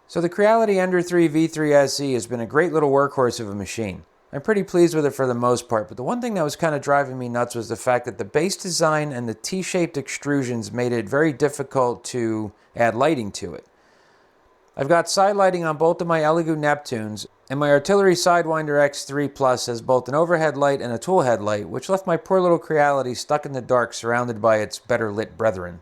So the Creality Ender 3 V3 SE has been a great little workhorse of a machine. I'm pretty pleased with it for the most part, but the one thing that was kind of driving me nuts was the fact that the base design and the T-shaped extrusions made it very difficult to add lighting to it. I've got side lighting on both of my Elegoo Neptunes, and my Artillery Sidewinder X3 Plus has both an overhead light and a tool headlight, which left my poor little Creality stuck in the dark surrounded by its better lit brethren.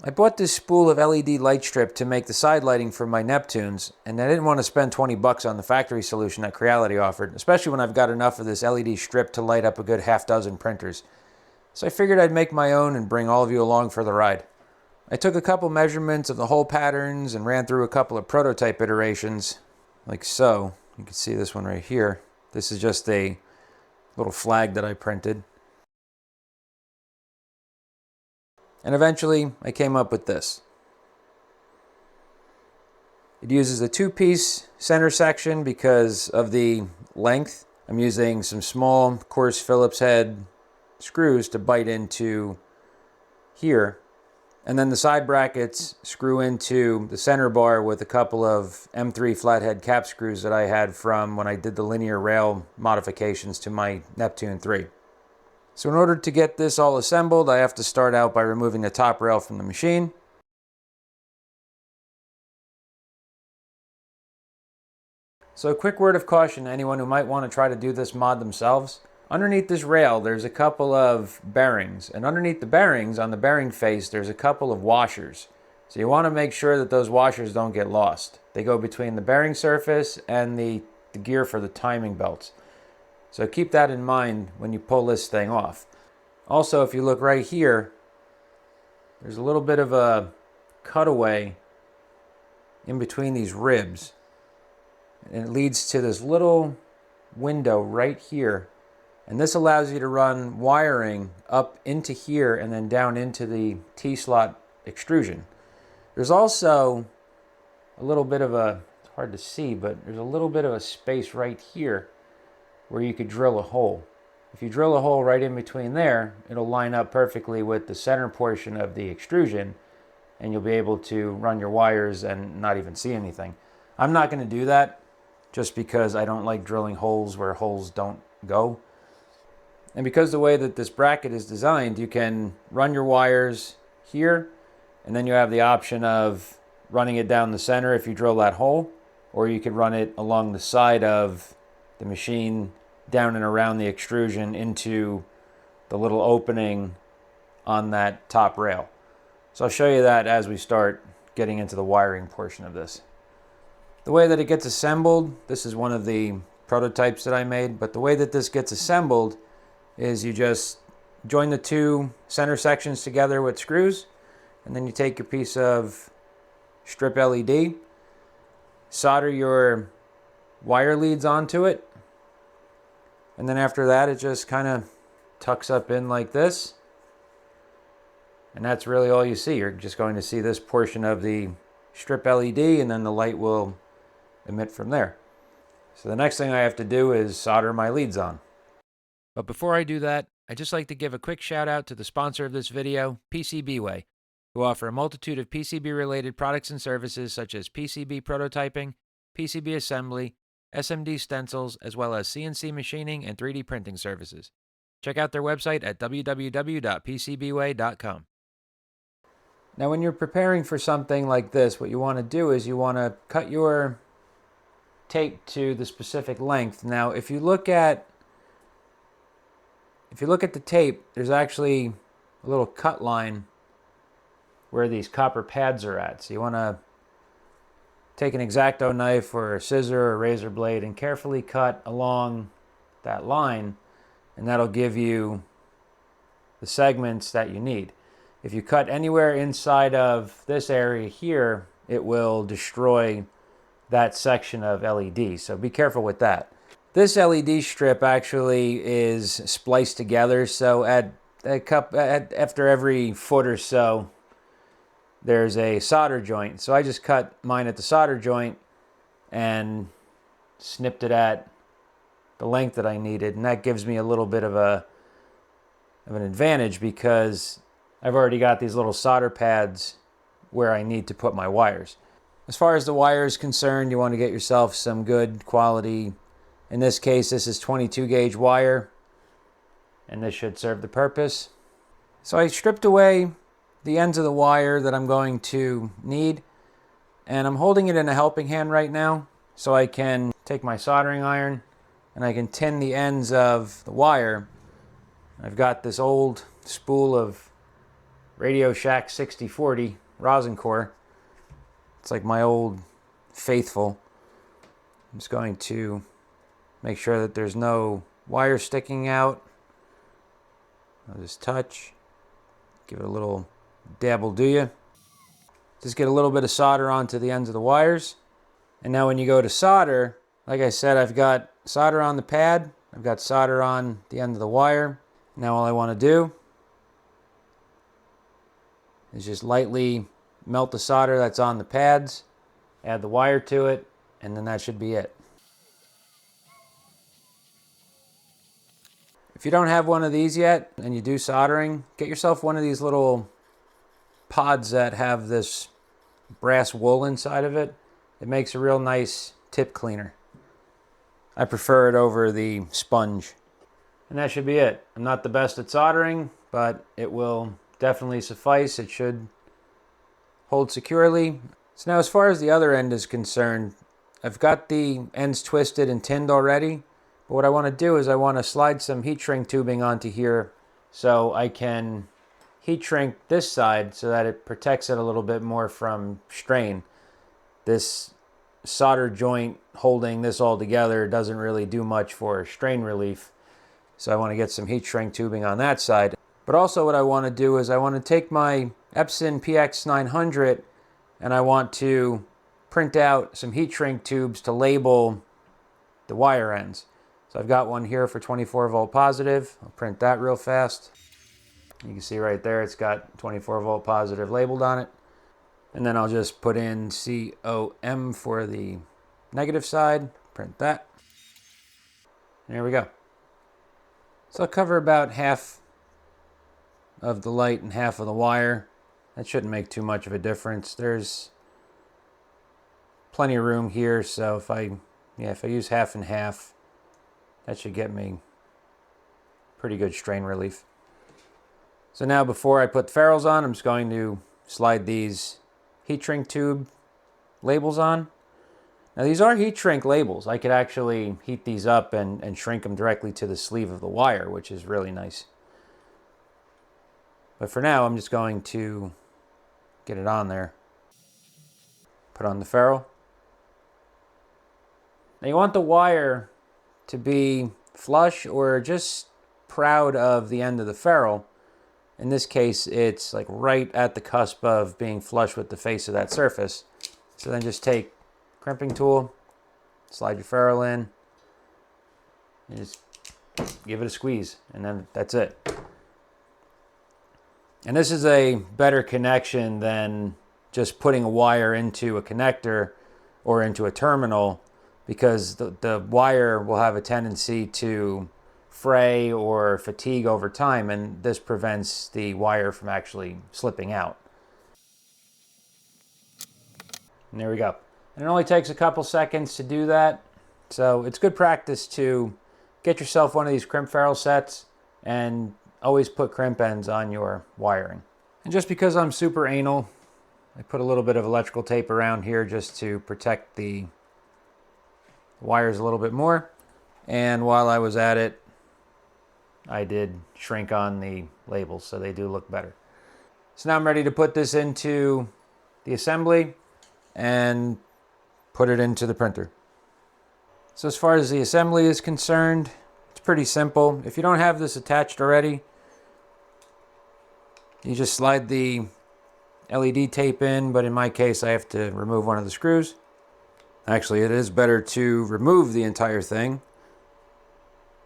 I bought this spool of LED light strip to make the side lighting for my Neptunes, and I didn't want to spend 20 bucks on the factory solution that Creality offered, especially when I've got enough of this LED strip to light up a good half dozen printers. So I figured I'd make my own and bring all of you along for the ride. I took a couple measurements of the hole patterns and ran through a couple of prototype iterations, like so. You can see this one right here. This is just a little flag that I printed. And eventually, I came up with this. It uses a two-piece center section because of the length. I'm using some small, coarse Phillips head screws to bite into here. And then the side brackets screw into the center bar with a couple of M3 flathead cap screws that I had from when I did the linear rail modifications to my Neptune 3. So in order to get this all assembled, I have to start out by removing the top rail from the machine. So a quick word of caution to anyone who might want to try to do this mod themselves. Underneath this rail, there's a couple of bearings, and underneath the bearings, on the bearing face, there's a couple of washers. So you want to make sure that those washers don't get lost. They go between the bearing surface and the gear for the timing belts. So keep that in mind when you pull this thing off. Also, if you look right here, there's a little bit of a cutaway in between these ribs. And it leads to this little window right here. And this allows you to run wiring up into here and then down into the T-slot extrusion. There's also a little bit of a, it's hard to see, but there's a little bit of a space right here where you could drill a hole. If you drill a hole right in between there, it'll line up perfectly with the center portion of the extrusion, and you'll be able to run your wires and not even see anything. I'm not going to do that just because I don't like drilling holes where holes don't go. And because the way that this bracket is designed, you can run your wires here, and then you have the option of running it down the center if you drill that hole, or you could run it along the side of the machine down and around the extrusion into the little opening on that top rail. So I'll show you that as we start getting into the wiring portion of this. The way that it gets assembled, this is one of the prototypes that I made, but the way that this gets assembled is you just join the two center sections together with screws, and then you take your piece of strip LED, solder your wire leads onto it, and then after that it just kind of tucks up in like this, and that's really all you see. You're just going to see this portion of the strip LED, and then the light will emit from there. So the next thing I have to do is solder my leads on. But before I do that, I'd just like to give a quick shout out to the sponsor of this video, PCBWay, who offer a multitude of PCB-related products and services such as PCB prototyping, PCB assembly, SMD stencils, as well as CNC machining and 3D printing services. Check out their website at www.pcbway.com. Now, when you're preparing for something like this, what you want to do is you want to cut your tape to the specific length. Now, if you look at the tape, there's actually a little cut line where these copper pads are at. So you want to take an X-Acto knife or a scissor or a razor blade and carefully cut along that line, and that'll give you the segments that you need. If you cut anywhere inside of this area here, it will destroy that section of LED. So be careful with that. This LED strip actually is spliced together, so after every foot or so, there's a solder joint. So I just cut mine at the solder joint and snipped it at the length that I needed, and that gives me a little bit of an advantage because I've already got these little solder pads where I need to put my wires. As far as the wire is concerned, you want to get yourself some good quality. In this case, this is 22 gauge wire, and this should serve the purpose. So I stripped away the ends of the wire that I'm going to need, and I'm holding it in a helping hand right now so I can take my soldering iron and I can tin the ends of the wire. I've got this old spool of Radio Shack 6040 rosin core. It's like my old faithful. I'm just going to make sure that there's no wire sticking out. I'll just touch, give it a little dabble do ya. Just get a little bit of solder onto the ends of the wires. And now when you go to solder, like I said, I've got solder on the pad, I've got solder on the end of the wire. Now all I want to do is just lightly melt the solder that's on the pads, add the wire to it, and then that should be it. If you don't have one of these yet and you do soldering, get yourself one of these little pods that have this brass wool inside of it. It makes a real nice tip cleaner. I prefer it over the sponge. And that should be it. I'm not the best at soldering, but it will definitely suffice. It should hold securely. So now as far as the other end is concerned, I've got the ends twisted and tinned already. But what I want to do is I want to slide some heat shrink tubing onto here so I can heat shrink this side so that it protects it a little bit more from strain. This solder joint holding this all together doesn't really do much for strain relief. So I want to get some heat shrink tubing on that side. But also what I want to do is I want to take my Epson PX900 and I want to print out some heat shrink tubes to label the wire ends. So I've got one here for 24 volt positive. I'll print that real fast. You can see right there it's got 24 volt positive labeled on it. And then I'll just put in COM for the negative side, print that. There we go. So I'll cover about half of the light and half of the wire. That shouldn't make too much of a difference. There's plenty of room here, so if I use half and half, that should get me pretty good strain relief. So now before I put the ferrules on, I'm just going to slide these heat shrink tube labels on. Now these are heat shrink labels. I could actually heat these up and shrink them directly to the sleeve of the wire, which is really nice. But for now, I'm just going to get it on there. Put on the ferrule. Now you want the wire to be flush or just proud of the end of the ferrule. In this case, it's like right at the cusp of being flush with the face of that surface. So then just take crimping tool, slide your ferrule in, and just give it a squeeze, and then that's it. And this is a better connection than just putting a wire into a connector or into a terminal, because the wire will have a tendency to fray or fatigue over time, and this prevents the wire from actually slipping out. And there we go. And it only takes a couple seconds to do that, so it's good practice to get yourself one of these crimp ferrule sets and always put crimp ends on your wiring. And just because I'm super anal, I put a little bit of electrical tape around here just to protect the wires a little bit more. And while I was at it, I did shrink on the labels so they do look better. So now I'm ready to put this into the assembly and put it into the printer. So as far as the assembly is concerned, it's pretty simple. If you don't have this attached already, you just slide the LED tape in, but in my case I have to remove one of the screws. Actually, it is better to remove the entire thing,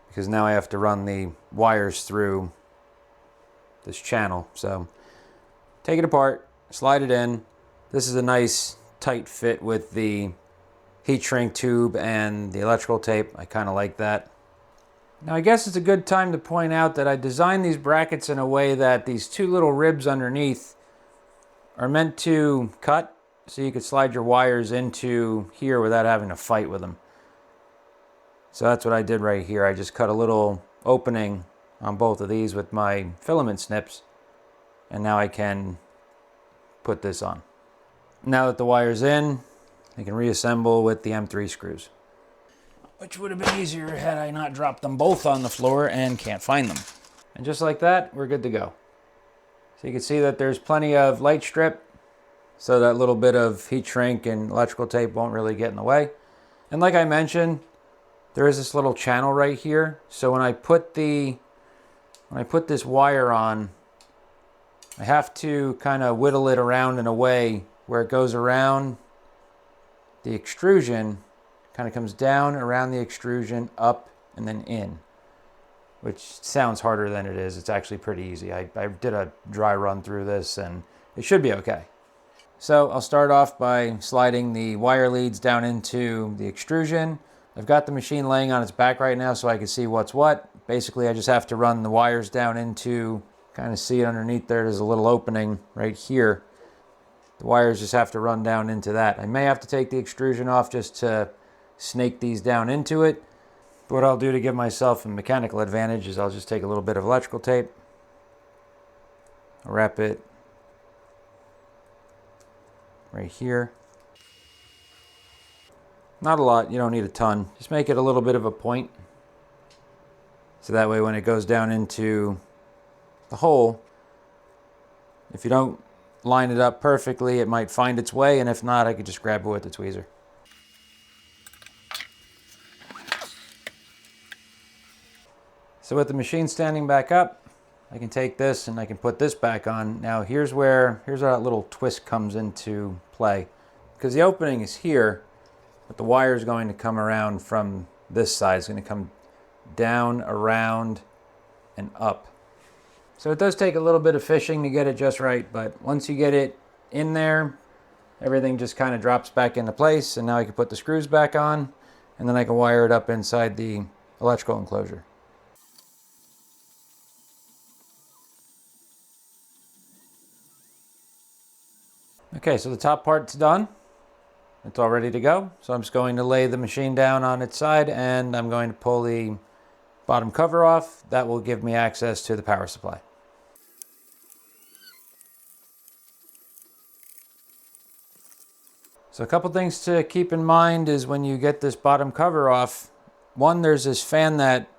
because now I have to run the wires through this channel. So take it apart, slide it in. This is a nice tight fit with the heat shrink tube and the electrical tape. I kind of like that. Now I guess it's a good time to point out that I designed these brackets in a way that these two little ribs underneath are meant to cut so you could slide your wires into here without having to fight with them. So that's what I did right here. I just cut a little opening on both of these with my filament snips, and now I can put this on. Now that the wire's in, I can reassemble with the M3 screws, which would have been easier had I not dropped them both on the floor and can't find them. And just like that, we're good to go. So you can see that there's plenty of light strip, so that little bit of heat shrink and electrical tape won't really get in the way. And like I mentioned, there is this little channel right here. So when I put this wire on, I have to kind of whittle it around in a way where it goes around the extrusion, kind of comes down around the extrusion, up, and then in. Which sounds harder than it is. It's actually pretty easy. I did a dry run through this and it should be okay. So I'll start off by sliding the wire leads down into the extrusion. I've got the machine laying on its back right now so I can see what's what. Basically, I just have to run the wires down into, kind of see it underneath there. There's a little opening right here. The wires just have to run down into that. I may have to take the extrusion off just to snake these down into it. What I'll do to give myself a mechanical advantage is I'll just take a little bit of electrical tape, wrap it right here. Not a lot, you don't need a ton. Just make it a little bit of a point. So that way when it goes down into the hole, if you don't line it up perfectly, it might find its way, and if not, I could just grab it with the tweezer. So with the machine standing back up, I can take this and I can put this back on. Now here's where that little twist comes into play. Because the opening is here, but the wire is going to come around from this side. It's going to come down, around, and up. So it does take a little bit of fishing to get it just right, but once you get it in there, everything just kind of drops back into place, and now I can put the screws back on, and then I can wire it up inside the electrical enclosure. Okay, so the top part's done. It's all ready to go. So I'm just going to lay the machine down on its side and I'm going to pull the bottom cover off. That will give me access to the power supply. So a couple things to keep in mind is when you get this bottom cover off, one, there's this fan that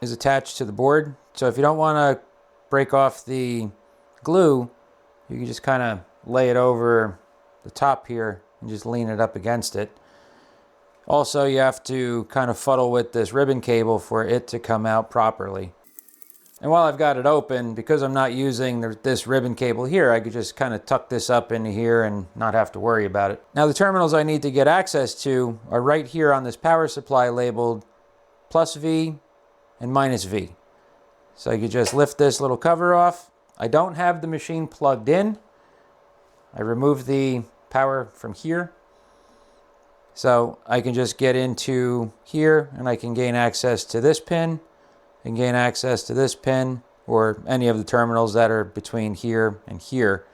is attached to the board. So if you don't want to break off the glue, you can just kind of lay it over the top here and just lean it up against it. Also, you have to kind of fuddle with this ribbon cable for it to come out properly. And while I've got it open, because I'm not using this ribbon cable here, I could just kind of tuck this up into here and not have to worry about it. Now the terminals I need to get access to are right here on this power supply labeled +V and -V. So you could just lift this little cover off. I don't have the machine plugged in. I removed the power from here. So I can just get into here and I can gain access to this pin and gain access to this pin or any of the terminals that are between here and here.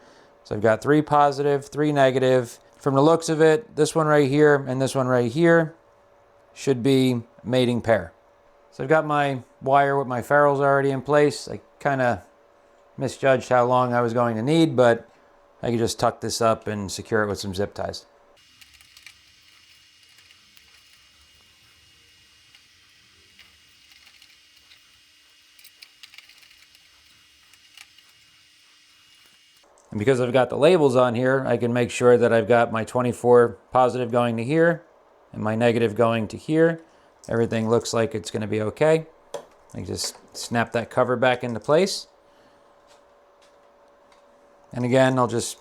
So I've got 3 positive, 3 negative. From the looks of it, this one right here and this one right here should be mating pair. So I've got my wire with my ferrules already in place. I kind of misjudged how long I was going to need, but I can just tuck this up and secure it with some zip ties. And because I've got the labels on here, I can make sure that I've got my 24 positive going to here and my negative going to here. Everything looks like it's going to be okay. I just snap that cover back into place. And again, I'll just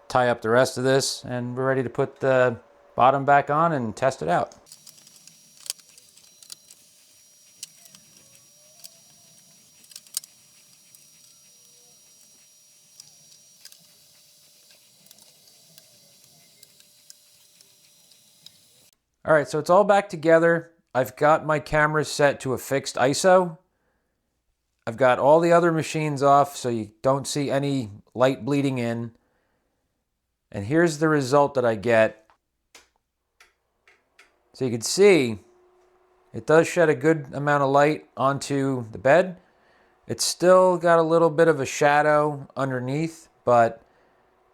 tie up the rest of this and we're ready to put the bottom back on and test it out. All right, so it's all back together. I've got my camera set to a fixed ISO. I've got all the other machines off so you don't see any light bleeding in. And here's the result that I get. So you can see it does shed a good amount of light onto the bed. It's still got a little bit of a shadow underneath, but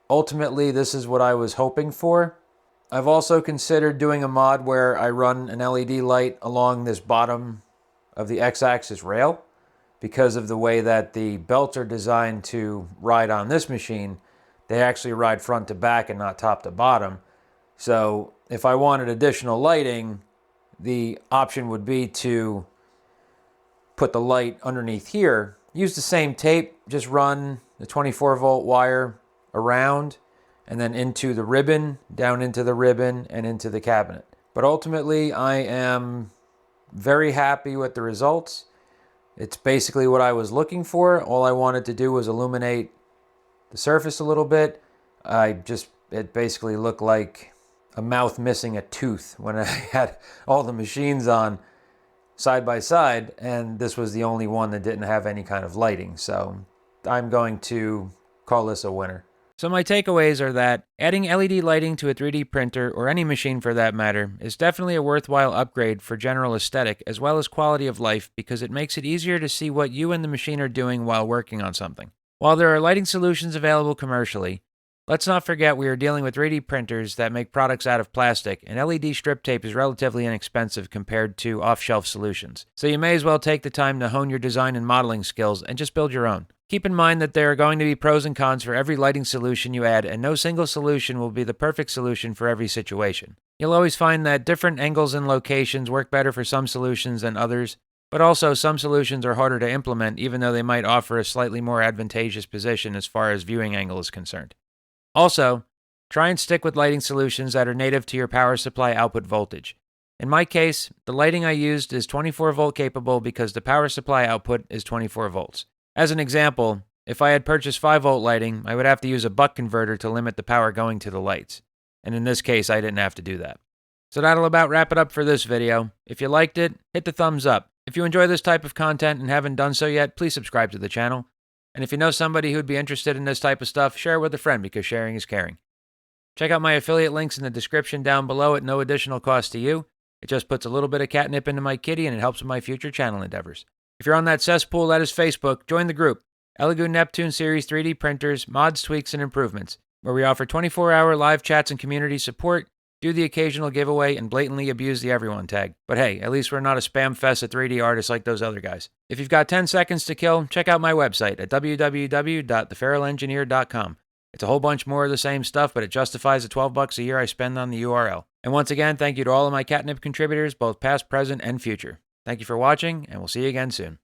ultimately this is what I was hoping for. I've also considered doing a mod where I run an LED light along this bottom of the X-axis rail because of the way that the belts are designed to ride on this machine. They actually ride front to back and not top to bottom. So if I wanted additional lighting, the option would be to put the light underneath here. Use the same tape, just run the 24 volt wire around and then into the ribbon, down into the ribbon and into the cabinet. But ultimately I am very happy with the results. It's basically what I was looking for. All I wanted to do was illuminate the surface a little bit. It basically looked like a mouth missing a tooth when I had all the machines on side by side, and this was the only one that didn't have any kind of lighting. So I'm going to call this a winner. So my takeaways are that adding LED lighting to a 3D printer, or any machine for that matter, is definitely a worthwhile upgrade for general aesthetic as well as quality of life because it makes it easier to see what you and the machine are doing while working on something. While there are lighting solutions available commercially, let's not forget we are dealing with 3D printers that make products out of plastic, and LED strip tape is relatively inexpensive compared to off-shelf solutions. So you may as well take the time to hone your design and modeling skills and just build your own. Keep in mind that there are going to be pros and cons for every lighting solution you add, and no single solution will be the perfect solution for every situation. You'll always find that different angles and locations work better for some solutions than others, but also some solutions are harder to implement even though they might offer a slightly more advantageous position as far as viewing angle is concerned. Also, try and stick with lighting solutions that are native to your power supply output voltage. In my case, the lighting I used is 24 volt capable because the power supply output is 24 volts. As an example, if I had purchased 5 volt lighting, I would have to use a buck converter to limit the power going to the lights. And in this case, I didn't have to do that. So that'll about wrap it up for this video. If you liked it, hit the thumbs up. If you enjoy this type of content and haven't done so yet, please subscribe to the channel. And if you know somebody who would be interested in this type of stuff, share it with a friend because sharing is caring. Check out my affiliate links in the description down below at no additional cost to you. It just puts a little bit of catnip into my kitty and it helps with my future channel endeavors. If you're on that cesspool that is Facebook, join the group, Elegoo Neptune Series 3D Printers, Mods, Tweaks, and Improvements, where we offer 24-hour live chats and community support, do the occasional giveaway, and blatantly abuse the everyone tag. But hey, at least we're not a spam fest of 3D artists like those other guys. If you've got 10 seconds to kill, check out my website at www.theferruleengineer.com. It's a whole bunch more of the same stuff, but it justifies the $12 a year I spend on the URL. And once again, thank you to all of my catnip contributors, both past, present, and future. Thank you for watching, and we'll see you again soon.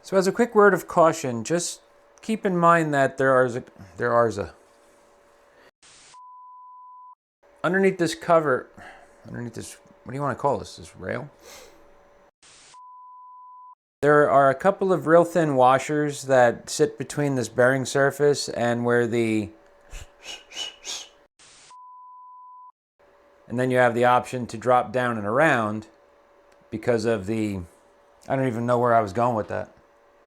So as a quick word of caution, just keep in mind that underneath this cover, underneath this, what do you want to call this rail? There are a couple of real thin washers that sit between this bearing surface and where and then you have the option to drop down and around because of I don't even know where I was going with that.